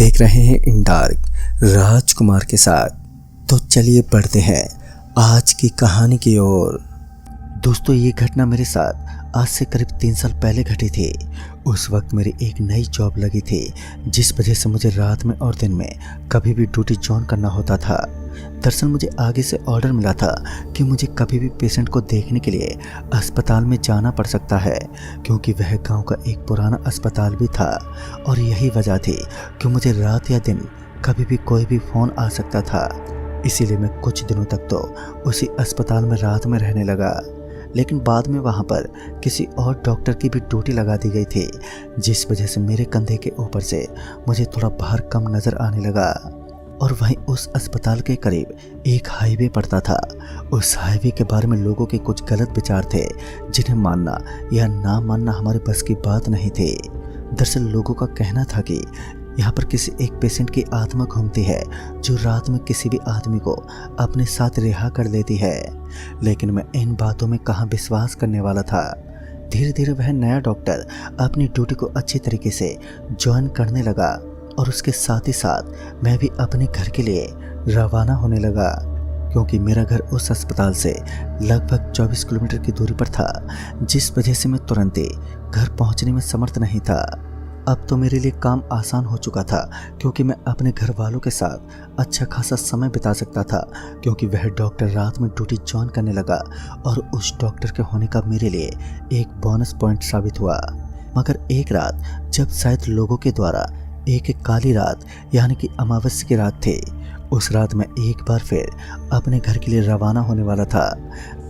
देख रहे हैं इन डार्क राजकुमार के साथ। तो चलिए बढ़ते हैं आज की कहानी की ओर। दोस्तों, ये घटना मेरे साथ आज से करीब 3 साल पहले घटी थी। उस वक्त मेरी एक नई जॉब लगी थी, जिस वजह से मुझे रात में और दिन में कभी भी ड्यूटी ज्वाइन करना होता था। दरअसल मुझे आगे से ऑर्डर मिला था कि मुझे कभी भी पेशेंट को देखने के लिए अस्पताल में जाना पड़ सकता है, क्योंकि वह गांव का एक पुराना अस्पताल भी था। और यही वजह थी कि मुझे रात या दिन कभी भी कोई भी फ़ोन आ सकता था। इसीलिए मैं कुछ दिनों तक तो उसी अस्पताल में रात में रहने लगा। लेकिन बाद में वहाँ पर किसी और डॉक्टर की भी ड्यूटी लगा दी गई थी, जिस वजह से मेरे कंधे के ऊपर से मुझे थोड़ा भार कम नज़र आने लगा। और वहीं उस अस्पताल के करीब एक हाईवे पड़ता था। उस हाईवे के बारे में लोगों के कुछ गलत विचार थे, जिन्हें मानना या ना मानना हमारे बस की बात नहीं थी। दरअसल लोगों का कहना था कि यहाँ पर किसी एक पेशेंट की आत्मा घूमती है, जो रात में किसी भी आदमी को अपने साथ रिहा कर देती है। लेकिन मैं इन बातों में कहाँ विश्वास करने वाला था। धीरे धीरे वह नया डॉक्टर अपनी ड्यूटी को अच्छी तरीके से ज्वाइन करने लगा, और उसके साथ ही साथ मैं भी अपने घर के लिए रवाना होने लगा, क्योंकि मेरा घर उस अस्पताल से लगभग 24 किलोमीटर की दूरी पर था, जिस वजह से मैं तुरंत ही घर पहुंचने में समर्थ नहीं था। अब तो मेरे लिए काम आसान हो चुका था, क्योंकि मैं अपने घर वालों के साथ अच्छा खासा समय बिता सकता था, क्योंकि वह डॉक्टर रात में ड्यूटी ज्वाइन करने लगा। और उस डॉक्टर के होने का मेरे लिए एक बोनस पॉइंट साबित हुआ। मगर एक रात, जब शायद लोगों के द्वारा एक काली रात यानी कि अमावस्या की रात थी, उस रात मैं एक बार फिर अपने घर के लिए रवाना होने वाला था।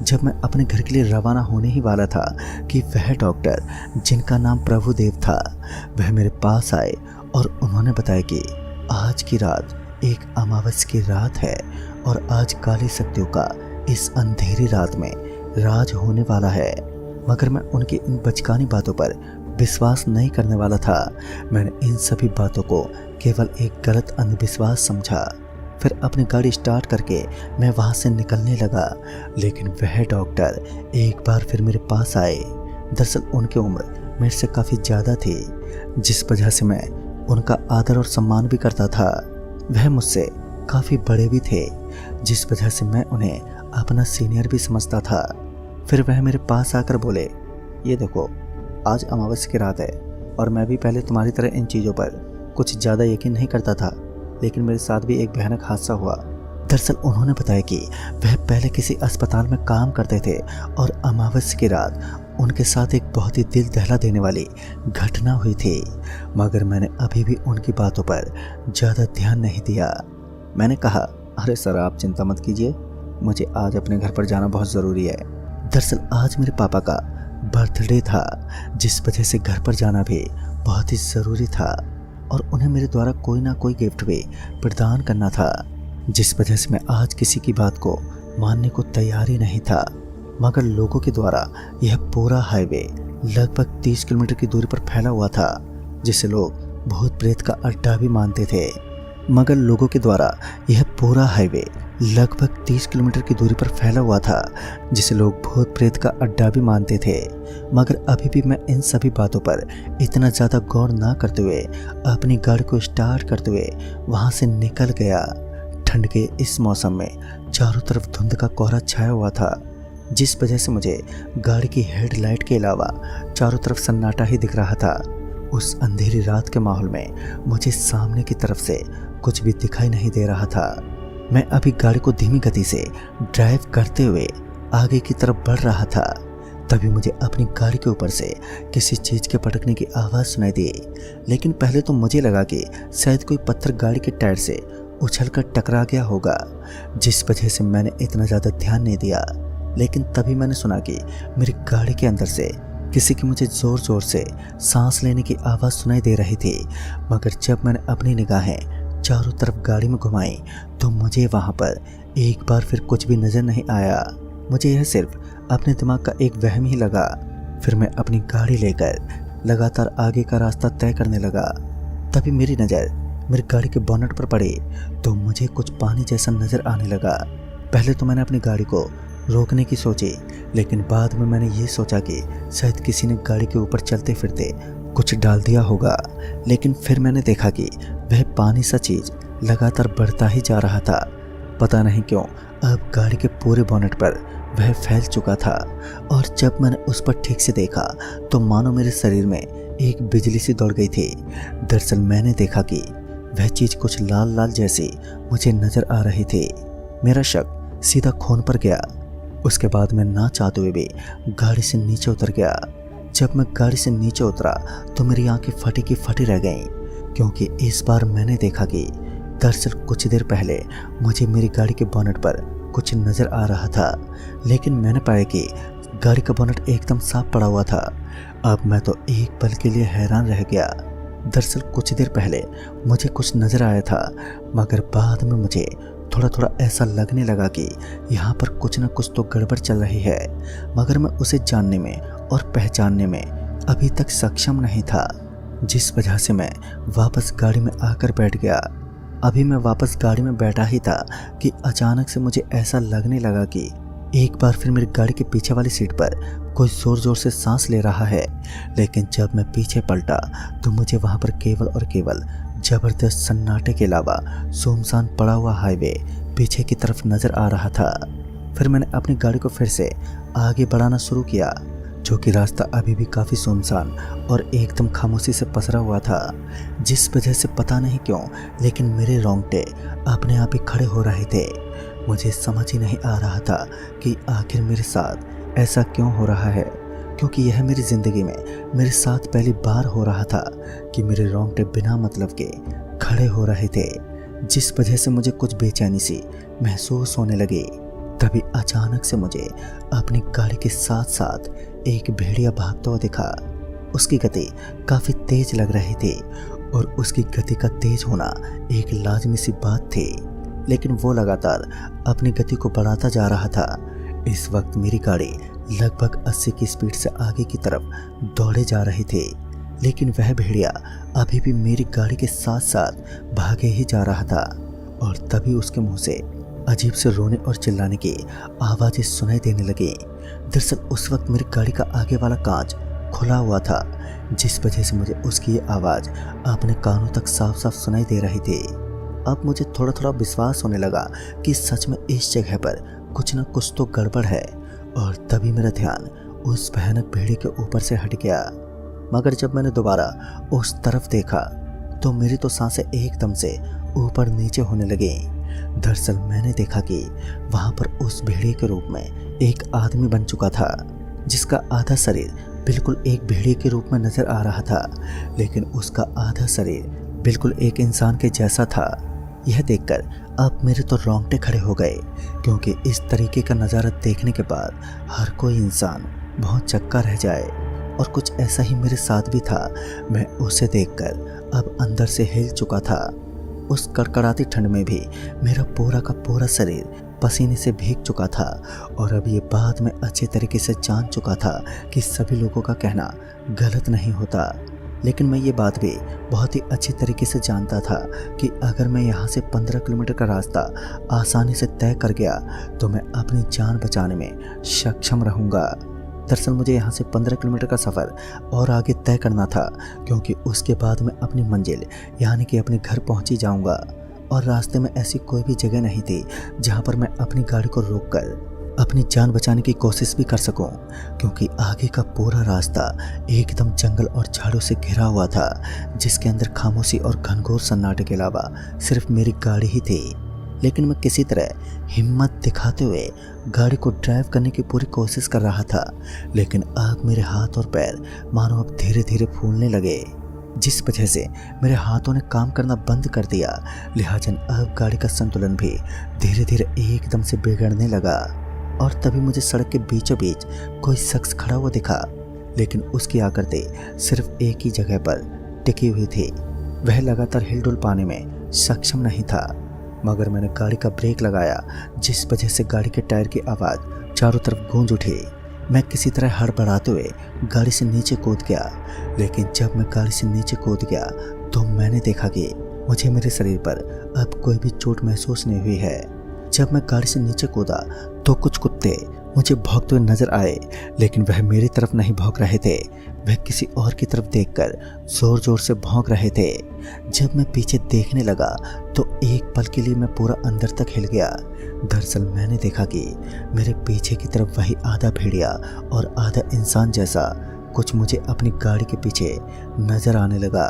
जब मैं अपने घर के लिए रवाना होने ही वाला था कि वह डॉक्टर, जिनका नाम प्रभुदेव था, वह मेरे पास आए और उन्होंने बताया कि आज की रात एक अमावस्या की रात है और आज काली शक्तियों का इस अंधेरी रात में राज होने वाला है। मगर मैं उनकी इन बचकानी बातों पर विश्वास नहीं करने वाला था। मैंने इन सभी बातों को केवल एक गलत अंधविश्वास समझा। फिर अपनी गाड़ी स्टार्ट करके मैं वहाँ से निकलने लगा। लेकिन वह डॉक्टर एक बार फिर मेरे पास आए। दरअसल उनकी उम्र मेरे से काफ़ी ज़्यादा थी, जिस वजह से मैं उनका आदर और सम्मान भी करता था। वह मुझसे काफ़ी बड़े भी थे, जिस वजह से मैं उन्हें अपना सीनियर भी समझता था। फिर वह मेरे पास आकर बोले, ये देखो, आज अमावस्या की रात है और मैं भी पहले तुम्हारी तरह इन चीज़ों पर कुछ ज़्यादा यकीन नहीं करता था, लेकिन मेरे साथ भी एक भयानक हादसा हुआ। दरअसल उन्होंने बताया कि वह पहले किसी अस्पताल में काम करते थे और अमावस्या की रात उनके साथ एक बहुत ही दिल दहला देने वाली घटना हुई थी। मगर मैंने अभी भी उनकी बातों पर ज़्यादा ध्यान नहीं दिया। मैंने कहा, अरे सर, आप चिंता मत कीजिए, मुझे आज अपने घर पर जाना बहुत ज़रूरी है। दरअसल आज मेरे पापा का बर्थडे था, जिस वजह से घर पर जाना भी बहुत ही ज़रूरी था और उन्हें मेरे द्वारा कोई ना कोई गिफ्ट भी प्रदान करना था, जिस वजह से मैं आज किसी की बात को मानने को तैयार ही नहीं था। मगर लोगों के द्वारा यह पूरा हाईवे लगभग 30 किलोमीटर की दूरी पर फैला हुआ था, जिसे लोग भूत प्रेत का अड्डा भी मानते थे। मगर लोगों के द्वारा यह पूरा हाईवे लगभग 30 किलोमीटर की दूरी पर फैला हुआ था, जिसे लोग भूत प्रेत का अड्डा भी मानते थे। मगर अभी भी मैं इन सभी बातों पर इतना ज़्यादा गौर ना करते हुए अपनी गाड़ी को स्टार्ट करते हुए वहाँ से निकल गया। ठंड के इस मौसम में चारों तरफ धुंध का कोहरा छाया हुआ था, जिस वजह से मुझे गाड़ी की हेडलाइट के अलावा चारों तरफ सन्नाटा ही दिख रहा था। उस अंधेरी रात के माहौल में मुझे सामने की तरफ से कुछ भी दिखाई नहीं दे रहा था। मैं अभी गाड़ी को धीमी गति से ड्राइव करते हुए आगे की तरफ बढ़ रहा था। तभी मुझे अपनी गाड़ी के ऊपर से किसी चीज़ के पटकने की आवाज़ सुनाई दी। लेकिन पहले तो मुझे लगा कि शायद कोई पत्थर गाड़ी के टायर से उछलकर टकरा गया होगा, जिस वजह से मैंने इतना ज़्यादा ध्यान नहीं दिया। लेकिन तभी मैंने सुना कि मेरी गाड़ी के अंदर से किसी की मुझे ज़ोर ज़ोर से सांस लेने की आवाज़ सुनाई दे रही थी। मगर जब मैंने अपनी निगाहें चारों तरफ गाड़ी में घुमाई तो मुझे वहाँ पर एक बार फिर कुछ भी नज़र नहीं आया। मुझे यह सिर्फ अपने दिमाग का एक वहम ही लगा। फिर मैं अपनी गाड़ी लेकर लगातार आगे का रास्ता तय करने लगा। तभी मेरी नज़र मेरी गाड़ी के बोनट पर पड़ी तो मुझे कुछ पानी जैसा नज़र आने लगा। पहले तो मैंने अपनी गाड़ी को रोकने की सोची, लेकिन बाद में मैंने ये सोचा कि शायद किसी ने गाड़ी के ऊपर चलते फिरते कुछ डाल दिया होगा, लेकिन फिर मैंने देखा कि वह पानी सा चीज लगातार बढ़ता ही जा रहा था। पता नहीं क्यों अब गाड़ी के पूरे बोनेट पर वह फैल चुका था, और जब मैंने उस पर ठीक से देखा तो मानो मेरे शरीर में एक बिजली सी दौड़ गई थी। दरअसल मैंने देखा कि वह चीज कुछ लाल लाल जैसी मुझे नजर आ रही थी। मेरा शक सीधा खून पर गया। उसके बाद मैं ना चाहते हुए भी गाड़ी से नीचे उतर गया। जब मैं गाड़ी से नीचे उतरा तो मेरी आंखें फटी की फटी रह गईं, क्योंकि इस बार मैंने देखा कि दरअसल कुछ देर पहले मुझे मेरी गाड़ी के बोनेट पर कुछ नजर आ रहा था, लेकिन मैंने पाया कि गाड़ी का बोनेट एकदम साफ पड़ा हुआ था। अब मैं तो एक पल के लिए हैरान रह गया। दरअसल कुछ देर पहले मुझे कुछ नजर आया था, मगर बाद में मुझे थोड़ा थोड़ा ऐसा लगने लगा कि यहाँ पर कुछ न कुछ तो गड़बड़ चल रही है, मगर मैं उसे जानने में और पहचानने में अभी तक सक्षम नहीं था, जिस वजह से मैं वापस गाड़ी में आकर बैठ गया। अभी मैं वापस गाड़ी में बैठा ही था कि अचानक से मुझे ऐसा लगने लगा कि एक बार फिर मेरी गाड़ी के पीछे वाली सीट पर कोई जोर जोर से सांस ले रहा है। लेकिन जब मैं पीछे पलटा तो मुझे वहां पर केवल और केवल जबरदस्त सन्नाटे के अलावा सुनसान पड़ा हुआ हाईवे पीछे की तरफ नजर आ रहा था। फिर मैंने अपनी गाड़ी को फिर से आगे बढ़ाना शुरू किया, जो कि रास्ता अभी भी काफ़ी सुनसान और एकदम खामोशी से पसरा हुआ था, जिस वजह से पता नहीं क्यों लेकिन मेरे रोंगटे अपने आप ही खड़े हो रहे थे। मुझे समझ ही नहीं आ रहा था कि आखिर मेरे साथ ऐसा क्यों हो रहा है, क्योंकि यह मेरी ज़िंदगी में मेरे साथ पहली बार हो रहा था कि मेरे रोंगटे बिना मतलब के खड़े हो रहे थे, जिस वजह से मुझे कुछ बेचैनी सी महसूस होने लगी। तभी अचानक से मुझे अपनी गाड़ी के साथ साथ एक भेड़िया भागता हुआ दिखा। उसकी गति काफ़ी तेज लग रही थी, और उसकी गति का तेज होना एक लाजमी सी बात थी, लेकिन वो लगातार अपनी गति को बढ़ाता जा रहा था। इस वक्त मेरी गाड़ी लगभग 80 की स्पीड से आगे की तरफ दौड़े जा रही थी, लेकिन वह भेड़िया अभी भी मेरी गाड़ी के साथ साथ भागे ही जा रहा था। और तभी उसके मुंह से अजीब से रोने और चिल्लाने की आवाज़ें सुनाई देने लगी। दरअसल उस वक्त मेरी गाड़ी का आगे वाला कांच खुला हुआ था, जिस वजह से मुझे उसकी ये आवाज़ अपने कानों तक साफ साफ सुनाई दे रही थी। अब मुझे थोड़ा थोड़ा विश्वास होने लगा कि सच में इस जगह पर कुछ न कुछ तो गड़बड़ है, और तभी मेरा ध्यान उस भयानक भेड़ी के ऊपर से हट गया। मगर जब मैंने दोबारा उस तरफ देखा तो मेरी तो सांसें एकदम से ऊपर नीचे होने लगी। दरअसल मैंने देखा कि वहां पर उस भेड़िए के रूप में एक आदमी बन चुका था, जिसका आधा शरीर बिल्कुल एक भेड़िए के रूप में नजर आ रहा था, लेकिन उसका आधा शरीर बिल्कुल एक इंसान के जैसा था। यह देखकर अब मेरे तो रोंगटे खड़े हो गए, क्योंकि इस तरीके का नज़ारा देखने के बाद हर कोई इंसान बहुत चक्का रह जाए, और कुछ ऐसा ही मेरे साथ भी था। मैं उसे देखकर अब अंदर से हिल चुका था। उस कड़कड़ाती ठंड में भी मेरा पूरा का पूरा शरीर पसीने से भीग चुका था, और अब ये बात मैं अच्छे तरीके से जान चुका था कि सभी लोगों का कहना गलत नहीं होता, लेकिन मैं ये बात भी बहुत ही अच्छी तरीके से जानता था कि अगर मैं यहाँ से 15 किलोमीटर का रास्ता आसानी से तय कर गया तो मैं अपनी जान बचाने में सक्षम रहूँगा। दरअसल मुझे यहाँ से 15 किलोमीटर का सफ़र और आगे तय करना था, क्योंकि उसके बाद मैं अपनी मंजिल यानी कि अपने घर पहुँच ही जाऊँगा, और रास्ते में ऐसी कोई भी जगह नहीं थी जहाँ पर मैं अपनी गाड़ी को रोककर अपनी जान बचाने की कोशिश भी कर सकूं, क्योंकि आगे का पूरा रास्ता एकदम जंगल और झाड़ों से घिरा हुआ था, जिसके अंदर खामोशी और घनघोर सन्नाटे के अलावा सिर्फ मेरी गाड़ी ही थी। लेकिन मैं किसी तरह हिम्मत दिखाते हुए गाड़ी को ड्राइव करने की पूरी कोशिश कर रहा था, लेकिन अब मेरे हाथ और पैर मानो अब धीरे धीरे फूलने लगे, जिस वजह से मेरे हाथों ने काम करना बंद कर दिया। लिहाजा अब गाड़ी का संतुलन भी धीरे धीरे एकदम से बिगड़ने लगा, और तभी मुझे सड़क के बीचों बीच कोई शख्स खड़ा हुआ दिखा, लेकिन उसकी आकृति सिर्फ एक ही जगह पर टिकी हुई थी। वह लगातार हिलडुल पाने में सक्षम नहीं था, मगर मैंने गाड़ी का ब्रेक लगाया, जिस वजह से गाड़ी के टायर की आवाज़ चारों तरफ गूंज उठी। मैं किसी तरह हड़बड़ाते हुए गाड़ी से नीचे कूद गया, लेकिन जब मैं गाड़ी से नीचे कूद गया तो मैंने देखा कि मुझे मेरे शरीर पर अब कोई भी चोट महसूस नहीं हुई है। जब मैं गाड़ी से नीचे कूदा तो कुछ कुत्ते मुझे भौंकते हुए नजर आए, लेकिन वह मेरी तरफ नहीं भौंक रहे थे। वह किसी और की तरफ देखकर जोर जोर से भौंक रहे थे। जब मैं पीछे देखने लगा तो एक पल के लिए मैं पूरा अंदर तक हिल गया। दरअसल मैंने देखा कि मेरे पीछे की तरफ वही आधा भेड़िया और आधा इंसान जैसा कुछ मुझे अपनी गाड़ी के पीछे नजर आने लगा।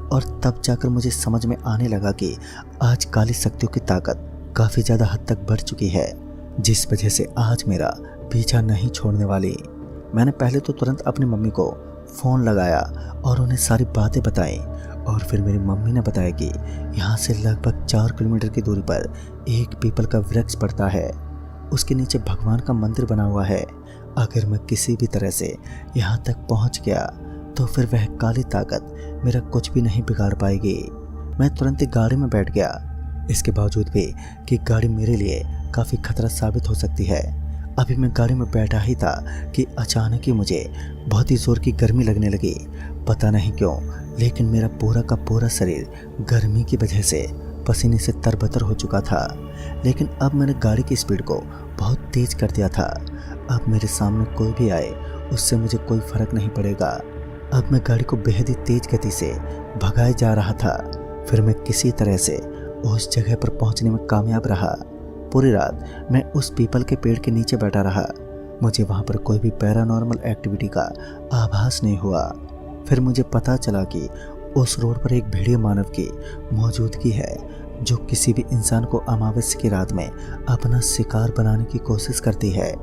और तब जाकर मुझे समझ में आने लगा कि आज काली शक्तियों की ताकत काफ़ी ज़्यादा हद तक बढ़ चुकी है, जिस वजह से आज मेरा पीछा नहीं छोड़ने वाली। मैंने पहले तो तुरंत अपनी मम्मी को फ़ोन लगाया और उन्हें सारी बातें बताई। और फिर मेरी मम्मी ने बताया कि यहाँ से लगभग 4 किलोमीटर की दूरी पर एक पीपल का वृक्ष पड़ता है। उसके नीचे भगवान का मंदिर बना हुआ है। अगर मैं किसी भी तरह से यहाँ तक पहुँच गया तो फिर वह काली ताकत मेरा कुछ भी नहीं बिगाड़ पाएगी। मैं तुरंत ही गाड़ी में बैठ गया, इसके बावजूद भी कि गाड़ी मेरे लिए काफ़ी खतरा साबित हो सकती है। अभी मैं गाड़ी में बैठा ही था कि अचानक ही मुझे बहुत ही ज़ोर की गर्मी लगने लगी। पता नहीं क्यों, लेकिन मेरा पूरा का पूरा शरीर गर्मी की वजह से पसीने से तरबतर हो चुका था। लेकिन अब मैंने गाड़ी की स्पीड को बहुत तेज़ कर दिया था। अब मेरे सामने कोई भी आए उससे मुझे कोई फ़र्क नहीं पड़ेगा। अब मैं गाड़ी को बेहद ही तेज़ गति से भगाए जा रहा था। फिर मैं किसी तरह से उस जगह पर पहुंचने में कामयाब रहा। पूरी रात मैं उस पीपल के पेड़ के नीचे बैठा रहा। मुझे वहां पर कोई भी पैरानॉर्मल एक्टिविटी का आभास नहीं हुआ। फिर मुझे पता चला कि उस रोड पर एक भेड़िया मानव की मौजूदगी है, जो किसी भी इंसान को अमावस्या की रात में अपना शिकार बनाने की कोशिश करती है।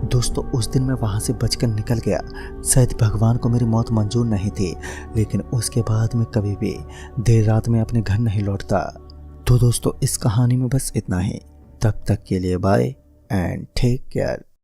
दोस्तों, उस दिन मैं वहां से बचकर निकल गया। शायद भगवान को मेरी मौत मंजूर नहीं थी, लेकिन उसके बाद मैं कभी भी देर रात में अपने घर नहीं लौटता। तो दोस्तों, इस कहानी में बस इतना ही। तब तक के लिए बाय एंड टेक केयर।